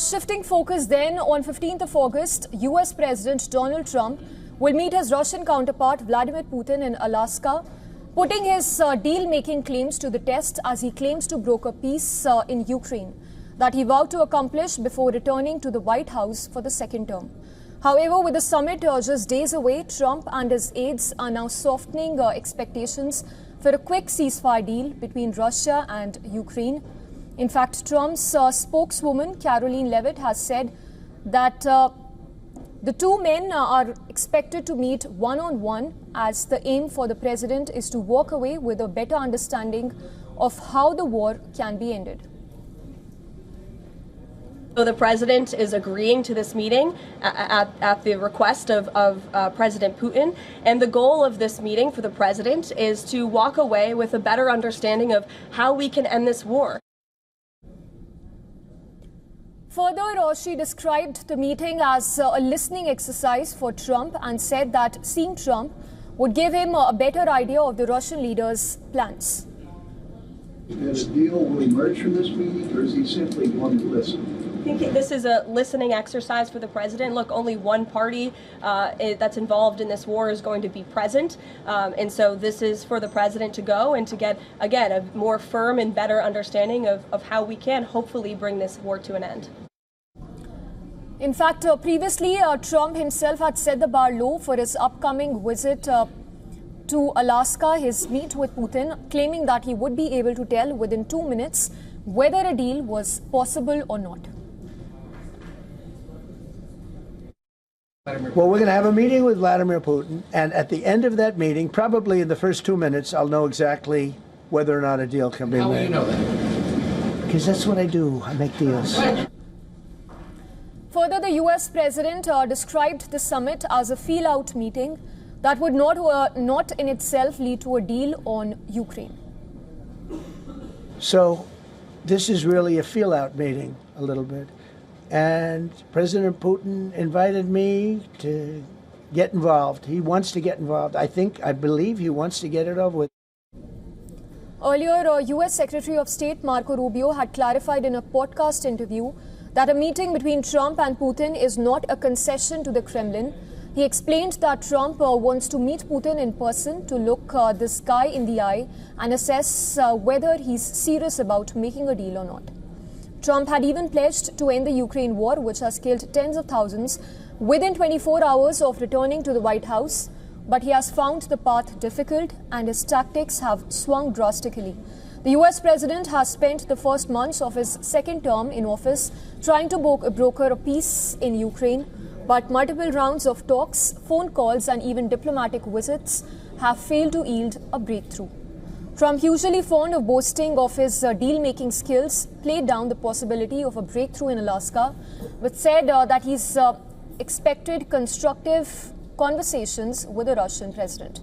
Shifting focus then, on 15th of August, US President Donald Trump will meet his Russian counterpart Vladimir Putin in Alaska, putting his deal-making claims to the test as he claims to broker peace in Ukraine that he vowed to accomplish before returning to the White House for the second term. However, with the summit just days away, Trump and his aides are now softening expectations for a quick ceasefire deal between Russia and Ukraine. In fact, Trump's spokeswoman, Caroline Leavitt, has said that the two men are expected to meet one-on-one, as the aim for the president is to walk away with a better understanding of how the war can be ended. So the president is agreeing to this meeting at the request of President Putin. And the goal of this meeting for the president is to walk away with a better understanding of how we can end this war. Further, she described the meeting as a listening exercise for Trump and said that seeing Trump would give him a better idea of the Russian leader's plans. Does a deal will emerge from this meeting, or is he simply going to listen? I think this is a listening exercise for the president. Look, only one party that's involved in this war is going to be present. And so this is for the president to go and to get, again, a more firm and better understanding of how we can hopefully bring this war to an end. In fact, previously, Trump himself had set the bar low for his upcoming visit to Alaska, his meet with Putin, claiming that he would be able to tell within 2 minutes whether a deal was possible or not. Well, we're going to have a meeting with Vladimir Putin, and at the end of that meeting, probably in the first 2 minutes, I'll know exactly whether or not a deal can be made. How will you know that? Because that's what I do. I make deals. Further, the US president described the summit as a feel-out meeting that would not in itself lead to a deal on Ukraine. So this is really a feel-out meeting, a little bit. And President Putin invited me to get involved. He wants to get involved. I believe he wants to get it over with. Earlier, US Secretary of State Marco Rubio had clarified in a podcast interview that a meeting between Trump and Putin is not a concession to the Kremlin. He explained that Trump wants to meet Putin in person to look this guy in the eye and assess whether he's serious about making a deal or not. Trump had even pledged to end the Ukraine war, which has killed tens of thousands, within 24 hours of returning to the White House. But he has found the path difficult and his tactics have swung drastically. The US president has spent the first months of his second term in office trying to broker a peace in Ukraine, but multiple rounds of talks, phone calls and even diplomatic visits have failed to yield a breakthrough. Trump, usually fond of boasting of his deal-making skills, played down the possibility of a breakthrough in Alaska, but said that he's expected constructive conversations with the Russian president.